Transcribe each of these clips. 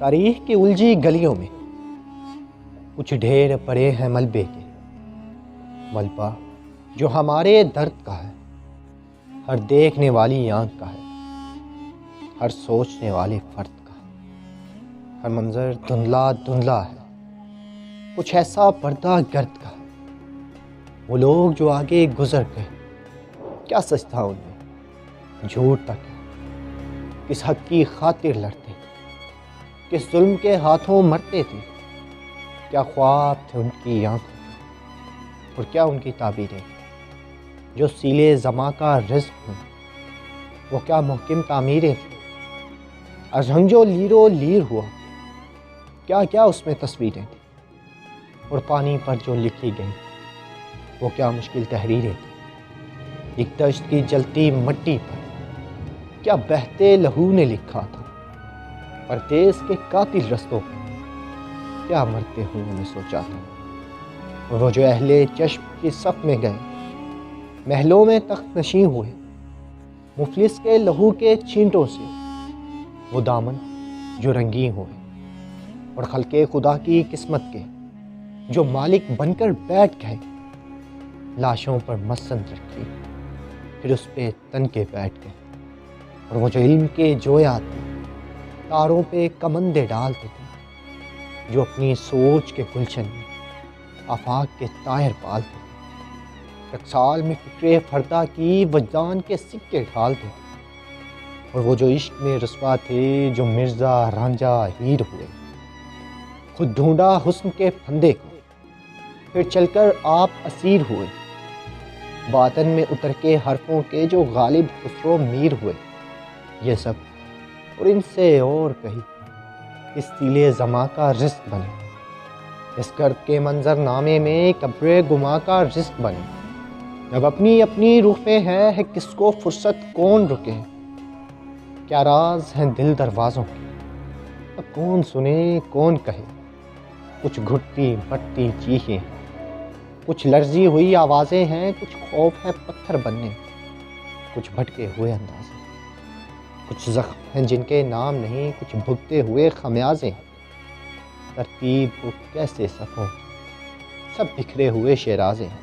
تاریخ کی الجھی گلیوں میں کچھ ڈھیر پڑے ہیں ملبے کے، ملبہ جو ہمارے درد کا ہے، ہر دیکھنے والی آنکھ کا ہے، ہر سوچنے والے فرد کا، ہر منظر دھندلا دھندلا ہے، کچھ ایسا پردہ گرد کا ہے۔ وہ لوگ جو آگے گزر گئے، کیا سچ تھا ان میں، جھوٹ تک ہے، کس حق کی خاطر لڑتے، کس ظلم کے ہاتھوں مرتے تھے، کیا خواب تھے ان کی آنکھوں میں، اور کیا ان کی تعبیریں جو سیلے زماں کا رزق ہوں، وہ کیا محکم تعمیریں تھیں۔ ازہنجو لیرو لیر ہوا، کیا کیا اس میں تصویریں تھیں، اور پانی پر جو لکھی گئیں وہ کیا مشکل تحریریں تھیں۔ ایک دشت کی جلتی مٹی پر کیا بہتے لہو نے لکھا تھا، پردیس کے قاتل رستوں پر کیا مرتے ہوئے نے سوچا تھا۔ اور وہ جو اہل چشم کی صف میں گئے، محلوں میں تخت نشین ہوئے، مفلس کے لہو کے چھینٹوں سے وہ دامن جو رنگین ہوئے، اور خلق خدا کی قسمت کے جو مالک بن کر بیٹھ گئے، لاشوں پر مسند رکھی پھر اس پہ تن کے بیٹھ گئے۔ اور وہ جو علم کے جویا تھے، تاروں پہ کمندے ڈالتے تھے، جو اپنی سوچ کے گلشن میں آفاق کے طائر پالتے تھے، ٹکسال میں فکر فردہ کی وجدان کے سکے ڈھالتے تھے۔ اور وہ جو عشق میں رسوا تھے، جو مرزا رانجھا ہیر ہوئے، خود ڈھونڈا حسن کے پھندے کو، پھر چل کر آپ اسیر ہوئے، باطن میں اتر کے حرفوں کے جو غالب خسرو میر ہوئے۔ یہ سب اور ان سے اور کہیں اس سیلے زماں کا رزق بنے، اس گرد کے منظر نامے میں قبر گما کا رزق بنے۔ جب اپنی اپنی روحیں ہیں کس کو فرصت کون رکے، کیا راز ہیں دل دروازوں کے، اب کون سنے کون کہے۔ کچھ گھٹتی بٹتی چیخیں ہیں، کچھ لرزی ہوئی آوازیں ہیں، کچھ خوف ہے پتھر بننے، کچھ بھٹکے ہوئے اندازے، کچھ زخم ہیں جن کے نام نہیں، کچھ بھگتے ہوئے خمیازے ہیں۔ ترتیب وہ کیسے صفوں سب بکھرے ہوئے شیرازے ہیں۔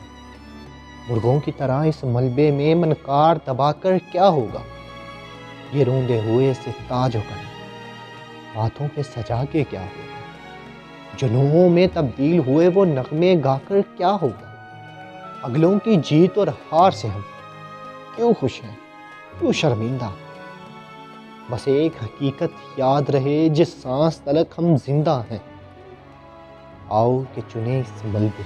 مرغوں کی طرح اس ملبے میں منقار دبا کر کیا ہوگا، یہ روندے ہوئے سے تاج ہو کر ہاتھوں پہ سجا کے کیا ہوگا، جنوں میں تبدیل ہوئے وہ نغمے گا کر کیا ہوگا۔ اگلوں کی جیت اور ہار سے ہم کیوں خوش ہیں، کیوں شرمندہ، بس ایک حقیقت یاد رہے جس سانس تلک ہم زندہ ہیں۔ آؤ کہ چنیں اس ملبے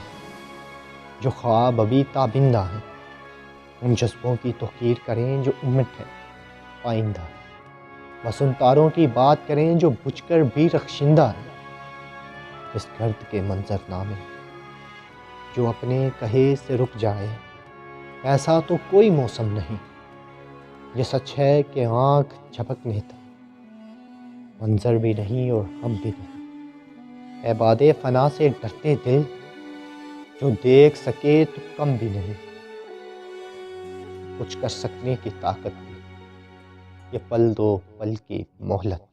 جو خواب ابھی تابندہ ہیں، ان جذبوں کی توقیر کریں جو امٹ ہے آئندہ، بس ان تاروں کی بات کریں جو بجھ کر بھی رخشندہ ہیں۔ اس گرد کے منظر نامے جو اپنے کہے سے رک جائے، ایسا تو کوئی موسم نہیں۔ یہ سچ ہے کہ آنکھ جھپکنے تک منظر بھی نہیں اور ہم بھی نہیں۔ اے باد فنا سے ڈرتے دل، جو دیکھ سکے تو کم بھی نہیں، کچھ کر سکنے کی طاقت بھی، یہ پل دو پل کی مہلت۔